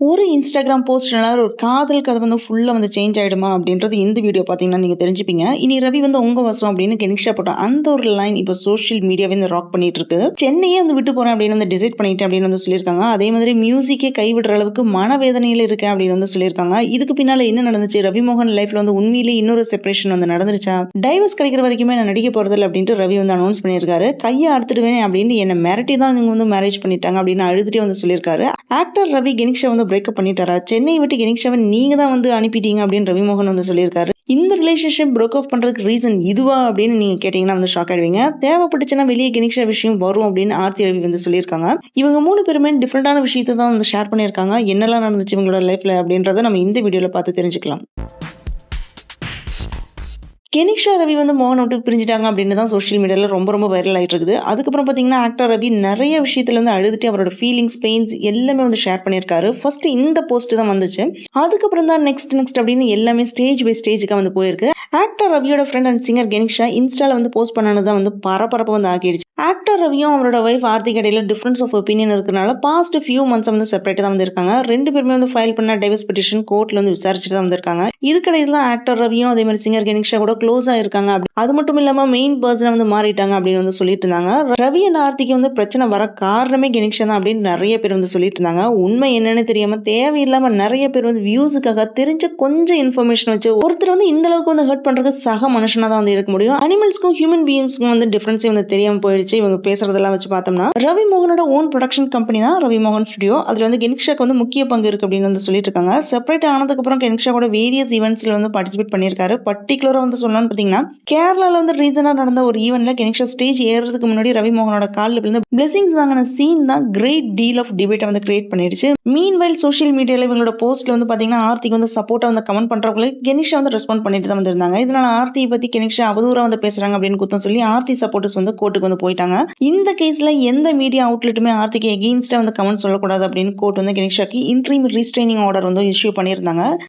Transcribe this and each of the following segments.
ஒரு இன்ஸ்டாகிராம் போஸ்ட்னால ஒரு காதல் கதை வந்து ஃபுல்லா வந்து சேஞ்ச் ஆயிடுமா அப்படின்றது இந்த வீடியோ பார்த்தீங்கன்னா நீங்க தெரிஞ்சுப்பீங்க. இனி ரவி வந்து உங்க வசம் அப்படின்னு கெனிக்ஷா போட்ட அந்த ஒரு லைன் இப்போ சோஷியல் மீடியாவே வந்து ராக் பண்ணிட்டு இருக்கு. சென்னையே வந்து விட்டு போறேன் அப்படின்னு வந்து டிசைட் பண்ணிட்டேன் அப்படின்னு வந்து சொல்லியிருக்காங்க. அதே மாதிரி மியூசிக்கே கைவிடுற அளவுக்கு மனவேதனையில இருக்கேன் அப்படின்னு வந்து சொல்லியிருக்காங்க. இதுக்கு பின்னால என்ன நடந்துச்சு? ரவி மோகன் லைஃப்ல வந்து உண்மையிலேயே இன்னொரு செப்பரேஷன் வந்து நடந்துருச்சா? டைவர்ஸ் கிடைக்கிற வரைக்குமே நான் நடிக்க போறதில்ல அப்படின்ட்டு ரவி வந்து அனௌன்ஸ் பண்ணியிருக்காரு. கையை அறுத்துடுவேன் அப்படின்னு என்ன மிரட்டி தான் இவங்க வந்து மேரேஜ் பண்ணிட்டாங்க அப்படின்னு அழுதுட்டே வந்து சொல்லியிருக்காரு. ஆக்டர் ரவி கெனிக்ஷா வந்து பிரேக்கப் பண்ணிட்டாரா? சென்னை விட்டு கெனிக்ஷாவை நீங்க தான் வந்து அனுப்பிட்டீங்க அப்படின்னு ரவி மோகன் வந்து சொல்லியிருக்காரு. இந்த ரிலேஷன்ஷிப் பிரேக் ஆஃப் பண்றதுக்கு ரீசன் இதுவா அப்படின்னு நீங்க கேட்டீங்கன்னா வந்து ஷாக் ஆயிடுவீங்க. தேவைப்பட்டுச்சுன்னா வெளியே கெனிக்ஷா விஷயம் வரும் அப்படின்னு ஆர்த்தி ரவி வந்து சொல்லியிருக்காங்க. இவங்க 3 பேருமே டிஃப்ரெண்டான விஷயத்தை தான் வந்து ஷேர் பண்ணியிருக்காங்க. என்னெல்லாம் நடந்துச்சு இவங்களோட லைஃப்ல அப்படின்றத நம்ம இந்த வீடியோல பார்த்து தெரிஞ்சுக்கலாம். கெனிக்ஷா ரவி வந்து மோகனை விட்டு பிரிஞ்சுட்டாங்க அப்படின்னு தான் சோஷியல் மீடியால ரொம்ப ரொம்ப வைரல் ஆயிட்டு இருக்குது. அதுக்கப்புறம் பாத்தீங்கன்னா ஆக்டர் ரவி நிறைய விஷயத்துல வந்து அழுதுட்டு அவரோட ஃபீலிங்ஸ், பெயின்ஸ் எல்லாமே வந்து ஷேர் பண்ணியிருக்காரு. ஃபர்ஸ்ட் இந்த போஸ்ட் தான் வந்துச்சு. அதுக்கப்புறம் தான் நெக்ஸ்ட் அப்படின்னு எல்லாமே ஸ்டேஜ் பை ஸ்டேஜுக்கு வந்து போயிருக்கு. ஆக்டர் ரவியோட ஃப்ரெண்ட் அண்ட் சிங்கர் கெனிக்ஷா இன்ஸ்டால வந்து போஸ்ட் பண்ணனது தான் வந்து பரபரப்பு வந்து ஆக்கிடுச்சு. ஆக்டர் ரவியும் அவரோட வைஃப் ஆர்த்திக் இடையில டிஃபரன்ஸ் ஆஃப் ஒப்பீனியன் இருக்கனால பாஸ்ட் ஃபியூ மந்த்ஸ் வந்து செப்பரேட் தான் வந்திருக்காங்க. 2 பேருமே வந்து ஃபைல் பண்ண டைவர்ஸ் பெட்டிஷன் கோர்ட்ல வந்து விசாரிச்சுட்டு தான் வந்திருக்காங்க. இதுக்கிடையில தான் ஆக்டர் ரவியும் அதே மாதிரி சிங்கர் கெனிக்ஷா கூட க்ளோஸா இருக்காங்க. அது மட்டும் இல்லாம மெயின் பர்சனா வந்து மாறிட்டாங்க அப்படின்னு வந்து சொல்லிட்டு இருந்தாங்க. ரவி அண்ட் ஆர்த்திக்கு வந்து பிரச்சனை வர காரணமே கெனிக்ஷா தான் அப்படின்னு நிறைய பேர் வந்து சொல்லிட்டு இருந்தாங்க. உண்மை என்னன்னு தெரியாம தேவையில்லாம நிறைய பேர் வந்து வியூஸுக்காக தெரிஞ்ச கொஞ்சம் இன்ஃபர்மேஷன் வச்சு ஒருத்தர் வந்து இந்த அளவுக்கு வந்து ஹர்ட் பண்றதுக்கு சக மனுஷனா தான் வந்து இருக்க முடியும். அனிமல்ஸ்க்கும் ஹியூமன் பீயிங்ஸ்க்கும் வந்து டிஃபரன்ஸே வந்து தெரியாம போயிடுச்சு. இவங்க பேசுறதெல்லாம் வச்சு பார்த்தோம்னா ரவி மோகனோட ஓன் ப்ரொடக்ஷன் கம்பெனி தான் ரவி மோகன் ஸ்டுடியோ. அதுல வந்து கெனிக்ஷாக்கு வந்து முக்கிய பங்கு இருக்கு அப்படின்னு வந்து சொல்லிட்டு இருக்காங்க. செப்பரேட் ஆனதுக்கு அப்புறம் கெனிக்ஷா கூட வேரியஸ் ஈவெண்ட்ஸ்ல வந்து பார்ட்டிசிபேட் பண்ணியிருக்காரு. பர்டிகுலரா வந்து சொல்லணும்னு பாத்தீங்கன்னா கேரளால வந்து ரீசனா நடந்த ஒரு ஈவெண்ட்ல கெனிக்ஷா ஸ்டேஜ் ஏறதுக்கு முன்னாடி ரவி மோகனோட காலில் விழுந்து பிளெஸிங்ஸ் வாங்கின சீன் தான் கிரேட் டீல் ஆஃப் டிபேட்டை வந்து கிரியேட் பண்ணிடுச்சு. மீன்வைல் சோஷியல் மீடியால இவங்களோட போஸ்ட்ல வந்து பாத்தீங்கன்னா ஆர்த்திக்கு வந்து சப்போர்ட்டா வந்து கமெண்ட் பண்றவங்களுக்கு கெனிக்ஷா வந்து ரெஸ்பாண்ட் பண்ணிட்டு தான் வந்திருந்தாங்க. இதனால ஆர்த்தியை பத்தி கெனிக்ஷா அவதூறா வந்து பேசுறாங்க அப்படின்னு குத்தம் சொல்லி ஆர்த்தி சப்போர்ட்டர்ஸ் வந்து கோர்ட்டுக்கு வந்து போயிட்டாங்க. இந்த கேஸ்ல எந்த மீடியா அவுட்லெட்டுமே ஆர்த்திக்கு எகெயின்ஸ்டா வந்து கமெண்ட் சொல்லக்கூடாது அப்படின்னு கோர்ட் வந்து கெனிக்ஷாக்கு இன்ட்ரீம் ரீஸ்ட்ரைனிங் ஆர்டர் வந்து இஷ்யூ பண்ணியிருந்தாங்க.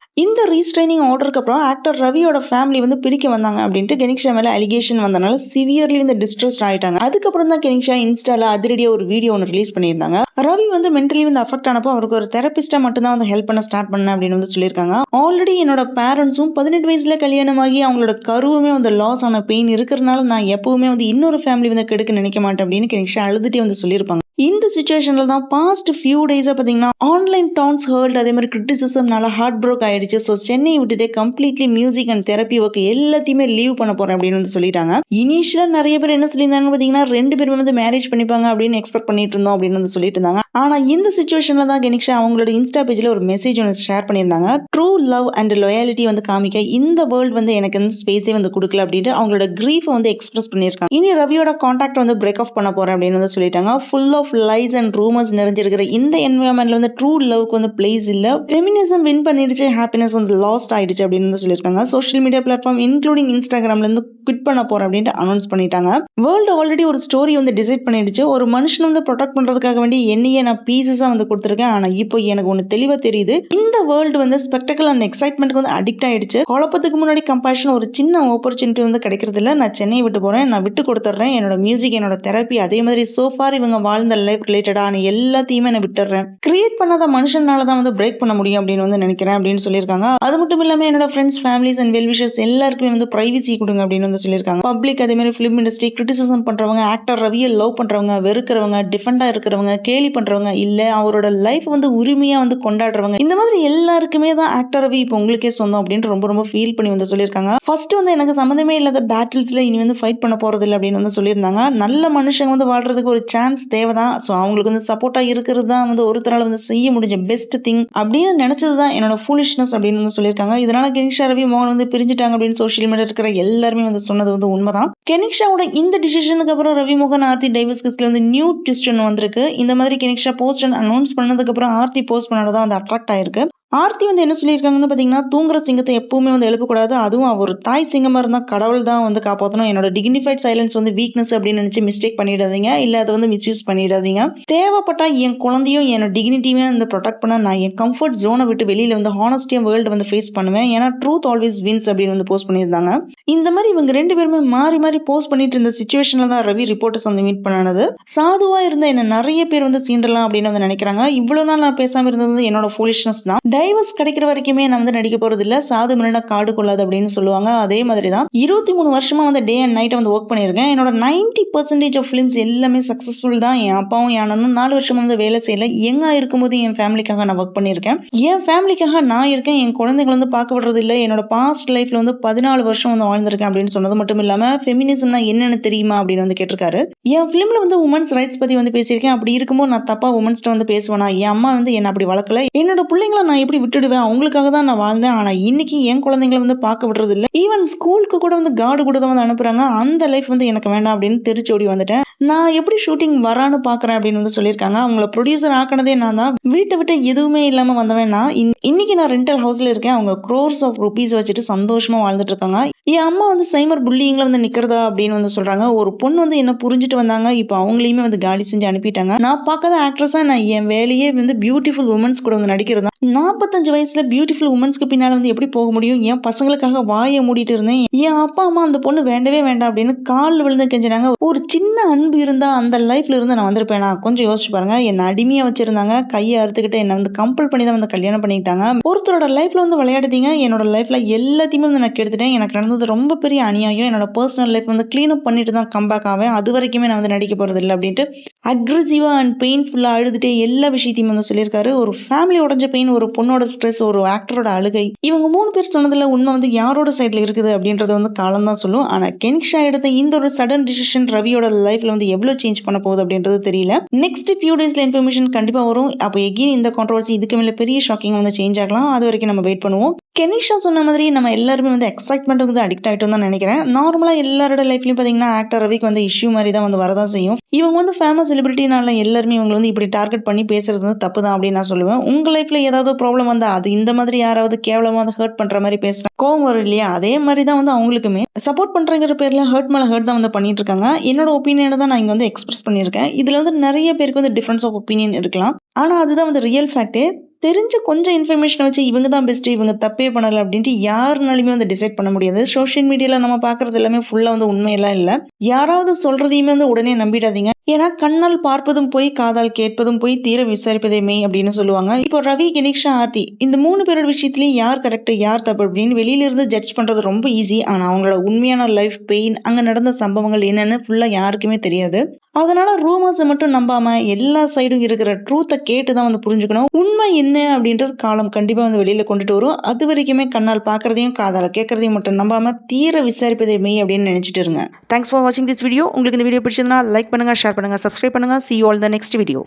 இந்த ரீஸ்ட்ரைனிங் ஆர்டருக்கு அப்புறம் ஆக்டர் ரவியோட ஃபேமிலி வந்து பிரிக்க வந்தாங்க அப்படின்ட்டு கெனிக்ஷா மேல அலிகேஷன் வந்தனால சிவியர்லி வந்து டிஸ்ட்ரெஸ்ட் ஆயிட்டாங்க. அதுக்கப்புறம் தான் கெனிக்ஷா இன்ஸ்டால அதிரடியா ஒரு வீடியோ ஒன்று ரிலீஸ் பண்ணியிருந்தாங்க. ரவி வந்து மென்டலி வந்து அஃபெக்ட் ஆனப்போ அவருக்கு ஒரு தெரபிஸ்டா மட்டும் தான் வந்து ஹெல்ப் பண்ண ஸ்டார்ட் பண்ண அப்படின்னு வந்து சொல்லியிருக்காங்க. ஆல்ரெடி என்னோட பேரண்ட்ஸும் 18 வயசுல கல்யாணமாகி அவங்களோட கருவுமே வந்து லாஸ் ஆன பெயின் இருக்கிறதுனால நான் எப்பவுமே வந்து இன்னொரு ஃபேமிலி வந்து கெடுக்க நினைக்க மாட்டேன் அப்படின்னு கெனிக்ஷா அழுதுட்டே வந்து சொல்லியிருப்பாங்க. இந்த சிச்சுவேஷன்ல தான் பாஸ்ட் ஃபியூ டேஸா பாத்தீங்கன்னா ஆன்லைன் டான்ஸ் ஹர்ட் அதே மாதிரி கிரிட்டிசிசம்னால ஹார்ட் ப்ரோக் ஆயிடுச்சு. ஸோ சென்னை விட்டுட்டு completely music and therapy work எல்லாத்தையுமே லீவ் பண்ண போறேன் அப்படின்னு வந்து சொல்லிட்டாங்க. இனிஷியலா நிறைய பேர் என்ன சொல்லியிருந்தாங்க பாத்தீங்கன்னா 2 பேருமே வந்து மேரேஜ் பண்ணிப்பாங்க அப்படின்னு எக்ஸ்பெக்ட் பண்ணிட்டு இருந்தோம் அப்படின்னு வந்து சொல்லிட்டு இருந்தாங்க. ஆனா இந்த சிச்சுவேஷன்ல தான் கெனிக்ஷா அவங்களோட இன்ஸ்டா பேஜ்ல ஒரு மெசேஜ் ஒன்று ஷேர் பண்ணியிருந்தாங்க. ட்ரூ லவ் அண்ட் லாயாலிட்டி வந்து காமிக்க இந்த வேர்ல்ட் வந்து எனக்கு வந்து ஸ்பேஸே வந்து கொடுக்கல அப்படின்ட்டு அவங்களோட கிரீஃப் வந்து எக்ஸ்பிரஸ் பண்ணியிருக்காங்க. இனி ரவியோட கான்டாக்ட் வந்து பிரேக் ஆஃப் பண்ண போறேன் அப்படின்னு வந்து சொல்லிட்டாங்க. Full of lies and rumours நிறைஞ்சிருக்கிற இந்த என்வயர்மெண்ட்ல வந்து ட்ரூ லவ்க்கு வந்து பிளேஸ் இல்ல. ஃபெமினிசம் வின் பண்ணிடுச்சு, ஹாப்பினஸ் வந்து லாஸ்ட் ஆயிடுச்சு அப்படின்னு வந்து சொல்லியிருக்காங்க. சோஷியல் மீடியா பிளாட்ஃபார்ம் இன்க்ளூடிங் இன்ஸ்டாகிராம்ல இருந்து குவிட் பண்ண போறேன் அப்படின்ட்டு அனௌன்ஸ் பண்ணிட்டாங்க. வேர்ல்டு ஆல்ரெடி ஒரு ஸ்டோரி வந்து டிசைட் பண்ணிடுச்சு. ஒரு மனுஷன் வந்து ப்ரொடெக்ட் பண்றதுக்காக வேண்டி என்னையே நான் பீசஸா வந்து கொடுத்துருக்கேன். ஆனா இப்போ எனக்கு ஒண்ணு தெளிவா தெரியுது. இந்த வேர்ல்டு வந்து ஸ்பெக்டக்கல் அண்ட் எக்ஸைட்மெண்ட்க்கு வந்து அடிக்ட் ஆயிடுச்சு. குழப்பத்துக்கு முன்னாடி கம்பேஷன் ஒரு சின்ன ஆப்பர்ச்சுனிட்டி வந்து கிடைக்கிறது இல்ல. நான் சென்னை விட்டு போறேன், நான் விட்டு கொடுத்துறேன். என்னோட மியூசிக், என்னோட தெரப்பி, அதே மாதிரி சோஃபார் இவங்க வாழ்ந்த லைஃப் ரிலேட்டடான எல்லாத்தையுமே நான் விட்டுறேன். கிரியேட் பண்ணாத மனுஷனால தான் வந்து பிரேக் பண்ண முடியும் அப்படின்னு வந்து நினைக்கிறேன் அப்படின்னு சொல்லியிருக்காங்க. அது மட்டும் இல்லாம என்னோட ஃப்ரெண்ட்ஸ், ஃபேமிலிஸ் அண்ட் வெல்விஷர்ஸ் எல்லாருக்குமே வந்து பிரைவசி கொடுங்க அப்படின்னு வந்து சொல்லியிருக்காங்க. பப்ளிக் அதே மாதிரி ஃபிலிம் இண்டஸ்ட்ரி கிரிட்டிசிசம் பண்றவங்க, ஆக்டர் ரவியை லவ் பண்றவங்க, வெறுக்கிறவங்க, டிஃபெண்டா இருக்கிறவங்க, கேலி பண்றவங்க, இல்ல அவரோட லைஃப் வந்து உரிமையா வந்து கொண்டாடுறவங்க, இந்த மாதிரி எல்லாருக்குமே தான் ஆக்டர் ரவி இப்போ உங்களுக்கே சொந்தம் அப்படின்னு ரொம்ப ரொம்ப ஃபீல் பண்ணி வந்து சொல்லியிருக்காங்க. ஃபர்ஸ்ட் வந்து எனக்கு சம்மந்தமே இல்லாத பேட்டில்ஸ்ல இனி வந்து ஃபைட் பண்ண போறது இல்லை அப்படின்னு வந்து சொல்லியிருந்தாங்க. நல்ல மனுஷங்க வந்து வாழ்றதுக்கு ஒரு சான்ஸ் தேவைதான். ஸோ அவங்களுக்கு வந்து சப்போர்ட்டா இருக்கிறது தான் வந்து ஒருத்தரால வந்து செய்ய முடிஞ்ச பெஸ்ட் திங் அப்படின்னு நினைச்சதுதான் என்னோட ஃபூலிஷ்னஸ் அப்படின்னு வந்து சொல்லியிருக்காங்க. இதனால கெனிக்ஷா ரவி மோகன் வந்து பிரிஞ்சுட்டாங்க அப்படின்னு சோஷியல் மீடியா இருக்கிற எல்லாருமே வந்து சொன்னது வந்து உண்மைதான். கெனிக்ஷாவோட இந்த டிசிஷனுக்கு அப்புறம் ரவி மோகன் ஆர்த்தி டைவர்ஸ் கேஸ்ல வந்து நியூ ட்விஸ்ட் ஒன்று வந்திருக்கு. இந்த மாதிரி கெனிக்ஷா போஸ்ட் அனௌன்ஸ் பண்ணதுக்கு அப்புறம் ஆர்த்தி போஸ்ட் பண்ணதான் வந்து அட்ராக்ட் ஆயிருக்கு. ஆர்த்தி வந்து என்ன சொல்லியிருக்காங்கன்னு பாத்தீங்கன்னா, தூங்குற சிங்கத்தை எப்பவுமே வந்து எழுப்பக்கூடாது. அதுவும் ஒரு தாய் சிங்கமா இருந்தா கடவுள் தான் வந்து காப்பாற்றணும். என்னோட டிக்னிஃபைட் சைலன்ஸ் வந்து வீக்னஸ் அப்படின்னு நினைச்சு மிஸ்டேக் பண்ணிடாதீங்க, இல்ல அதை வந்து மிஸ்யூஸ் பண்ணிடாதீங்க. தேவைப்பட்டா என் குழந்தையும் என்னோட டிக்னிட்டியுமே வந்து ப்ரொடெக்ட் பண்ண நான் என் கம்ஃபர்ட் ஜோனை விட்டு வெளியில வந்து ஹானஸ்டியா வேர்ல்டு வந்து ஃபேஸ் பண்ணுவேன். ஏன்னா ட்ரூத் ஆல்வேஸ் வின்ஸ் அப்படின்னு வந்து போஸ்ட் பண்ணியிருந்தாங்க. இந்த மாதிரி இவங்க 2 பேருமே மாறி மாறி போஸ்ட் பண்ணிட்டு இருந்த சிச்சுவேஷன்ல தான் ரவி ரிப்போர்ட்டர்ஸ் வந்து மீட் பண்ணானது. சாதுவா இருந்த என்ன நிறைய பேர் வந்து சீண்டலாம் அப்படின்னு வந்து நினைக்கிறாங்க. இவ்வளவு நாள் நான் பேசாம இருந்தது என்னோட ஃபூலிஷ்னஸ் தான். டைவர்ஸ் கிடைக்கிற வரைக்குமே நான் வந்து நடிக்க போறது இல்ல. சாது மிரண்டா காடு கொள்ளாது அப்படின்னு சொல்லுவாங்க. அதே மாதிரி தான் 23 வருஷமா வந்து டே அண்ட் நைட் வந்து ஒர்க் பண்ணியிருக்கேன். என்னோட 90% ஆஃப் ஃபிலிம்ஸ் எல்லாமே சக்சஸ்ஃபுல் தான். என் அப்பாவும் என் அண்ணனும் 4 வருஷமா வந்து வேலை செய்யல. யங்கா இருக்கும்போது என் ஃபேமிலிக்காக நான் ஒர்க் பண்ணியிருக்கேன். என் ஃபேமிலிக்காக நான் இருக்கேன். என் குழந்தைகள் வந்து பார்க்க விடுறது இல்ல. என்னோட பாஸ்ட் லைஃப்ல வந்து 14 வருஷம் வந்து வாழ்ந்திருக்கேன் அப்படின்னு சொன்னது மட்டும் இல்லாம ஃபெமினிசம்னா என்னன்னு தெரியுமா அப்படின்னு வந்து கேட்டிருக்காரு. என் ஃபிலிம்ல வந்து உமன்ஸ் ரைட்ஸ் பத்தி வந்து பேசியிருக்கேன். அப்படி இருக்கும்போது நான் தப்பா உமன்ஸ்ட்ட வந்து பேசுவேனா? என் அம்மா வந்து என்ன அப்படி வளர்க்கல. என்னோட பிள்ளைங்களை நான் எப்படி விட்டுடுவேன்? அவங்களுக்காக தான் நான் வாழ்ந்தேன். ஆனா இன்னைக்கு என் குழந்தைங்களை வந்து பார்க்க விடுறது இல்ல. ஈவன் ஸ்கூலுக்கு கூட வந்து கார்டு கூட தான் வந்து அனுப்புறாங்க. அந்த லைஃப் வந்து எனக்கு வேண்டாம் அப்படின்னு தெரிச்சு ஓடி வந்துட்டேன். நான் எப்படி ஷூட்டிங் வரான்னு பாக்குறேன் அப்படின்னு வந்து சொல்லியிருக்காங்க. அவங்கள ப்ரொடியூசர் ஆக்கினதே நான் தான். வீட்டை விட்டு எதுவுமே இல்லாம வந்தவன் நான். இன்னைக்கு நான் ரெண்டல் ஹவுஸ்ல இருக்கேன். அவங்க crores ஆஃப் ருபீஸ் வச்சுட்டு சந்தோஷமா வாழ்ந்துட்டு இருக்காங்க. என் அம்மா வந்து சைமர் புல்லிங்ல வந்து நிக்கிறதா அப்படின்னு வந்து சொல்றாங்க. ஒரு பொண்ணு வந்து என்ன புரிஞ்சுட்டு வந்தாங்க. இப்போ அவங்களையுமே வந்து காலி செஞ்சு அனுப்பிட்டாங்க. நான் பார்க்காத ஆக்ட்ரஸா நான் என் வேலையே வந்து பியூட்டிஃபுல் உமன்ஸ் கூட வந்து நடிக்கிறது தான். 45 வயசுல பியூட்டிஃபுல் உமன்ஸ்க்கு பின்னால வந்து எப்படி போக முடியும்? என் பசங்களுக்காக வாயை மூடிட்டு இருந்தேன். என் அப்பா அம்மா அந்த பொண்ணு வேண்டவே வேண்டாம் அப்படின்னு காலில் விழுந்து கெஞ்சினாங்க. ஒரு சின்ன அன்பு இருந்தா அந்த லைஃப்ல இருந்து நான் வந்திருப்பேனா? கொஞ்சம் யோசிச்சு பாருங்க. என்ன அடிமையா வச்சிருந்தாங்க. கையை அறுத்துக்கிட்டு என்ன வந்து கம்பல் பண்ணி தான் வந்து கல்யாணம் பண்ணிக்கிட்டாங்க. ஒருத்தரோட லைஃப்ல வந்து விளையாடுதீங்க. என்னோட லைஃப்ல எல்லாத்தையுமே வந்து நான் கெடுத்துட்டேன். எனக்கு நடந்தது ரொம்ப பெரிய அநியாயம். என்னோட பர்சனல் லைஃப் வந்து கிளீன் அப் பண்ணிட்டு தான் கம்பேக் ஆவேன். அது வரைக்குமே நான் வந்து நடிக்க போறது இல்லை அப்படின்ட்டு அக்ரெசிவா அண்ட் பெயின்ஃபுல்லா அழுதுட்டே எல்லா விஷயத்தையும் வந்து சொல்லியிருக்காரு. ஒரு ஃபேமிலி உடஞ்ச பெயின், ஒரு பொண்ணோட ஸ்ட்ரெஸ், ஒரு ஆக்டரோட அழுகை, இவங்க 3 பேர் சொன்னதுல உண்மை வந்து யாரோட சைட்ல இருக்குது அப்படின்றது வந்து காலம் தான் சொல்லும். ஆனா கெனிஷா எடுத்த இந்த ஒரு சடன் டிசிஷன் ரவியோட லைஃப்ல வந்து எவ்வளவு சேஞ்ச் பண்ண போகுது அப்படின்றது தெரியல. நெக்ஸ்ட் ஃபியூ டேஸ்ல இன்ஃபர்மேஷன் கண்டிப்பா வரும். அப்போ எகெயின் இந்த கான்ட்ரோவர்சி இதுக்கு மேல பெரிய ஷாக்கிங் வந்து சேஞ்ச் ஆகலாம். அது வரைக்கும் நம்ம வெயிட் பண்ணுவோம். கெனிஷா சொன்ன மாதிரி நம்ம எல்லாருமே வந்து எக்ஸைட்மெண்ட் வந்து அடிக்ட் ஆயிட்டோம் தான் நினைக்கிறேன். நார்மலா எல்லாரோட லைஃப்லயும் பாத்தீங்கன்னா ஆக்டர் ரவிக்கு வந்து இஷ்யூ மாதிரி தான் வந்து வரதான் செய்யும். இவங்க வந்து ஃபேமஸ் செலிபிரிட்டினால எல்லாருமே இவங்க வந்து இப்படி டார்கெட் பண்ணி பேசுறது வந்து தப்பு தான் அப்படின்னு நான் சொல்லுவேன். உங்க லைஃப்ல ஏதாவது ப்ராப்ளம் வந்தா அது இந்த மாதிரி யாராவது கேவலமா வந்து ஹர்ட் பண்ற மாதிரி பேசுறாங்க, கோவம் வரும் இல்லையா? அதே மாதிரி தான் வந்து அவங்களுக்குமே சப்போர்ட் பண்றங்கிற பேர்ல ஹர்ட் மேல ஹர்ட் தான் வந்து பண்ணிட்டு இருக்காங்க. என்னோட ஒப்பீனியனை தான் நான் இங்க வந்து எக்ஸ்பிரஸ் பண்ணியிருக்கேன். இதுல வந்து நிறைய பேருக்கு வந்து டிஃபரன்ஸ் ஆஃப் ஒப்பீனியன் இருக்கலாம். ஆனா அதுதான் வந்து ரியல் ஃபேக்டே. தெரிஞ்ச கொஞ்சம் இன்ஃபர்மேஷன் வச்சு இவங்க தான் பெஸ்ட், இவங்க தப்பே பண்ணல அப்படின்ட்டு யாருனாலுமே வந்து டிசைட் பண்ண முடியாது. சோஷியல் மீடியால நம்ம பாக்குறது எல்லாமே ஃபுல்லா வந்து உண்மையெல்லாம் இல்ல. யாராவது சொல்றதையுமே வந்து உடனே நம்பிடாதீங்க. ஏன்னா கண்ணால் பார்ப்பதும் போய், காதால் கேட்பதும் போய், தீர விசாரிப்பதே மெய் அப்படின்னு சொல்லுவாங்க. இப்போ ரவி, கெனிஷா, ஆர்த்தி இந்த 3 பேரோட விஷயத்திலயும் யார் கரெக்ட் யார் தப்பு அப்படின்னு வெளியில இருந்து ஜட்ஜ் பண்றது ரொம்ப ஈஸி. ஆனா அவங்களோட உண்மையான லைஃப் பெயின், அங்க நடந்த சம்பவங்கள் என்னன்னு ஃபுல்லா யாருக்குமே தெரியாது. அதனால ரூமர்ஸை மட்டும் நம்பாம எல்லா சைடும் இருக்கிற ட்ரூத்தை கேட்டுதான் வந்து புரிஞ்சுக்கணும். உண்மை என்ன அப்படின்றது காலம் கண்டிப்பா வந்து வெளியில கொண்டுட்டு வரும். அது வரைக்குமே கண்ணால் பாக்குறதையும் காதால கேட்கறதையும் மட்டும் நம்பாம தீர விசாரிப்பதே மெய் அப்படின்னு நினைச்சிட்டு இருங்க. தேங்க்ஸ் ஃபார் வாட்சிங் திஸ் வீடியோ. உங்களுக்கு இந்த வீடியோ பிடிச்சதுன்னா லைக் பண்ணுங்க, ஷேர் பண்ணுங்க, சப்ஸ்கிரைப் பண்ணுங்க. See you all in the next video.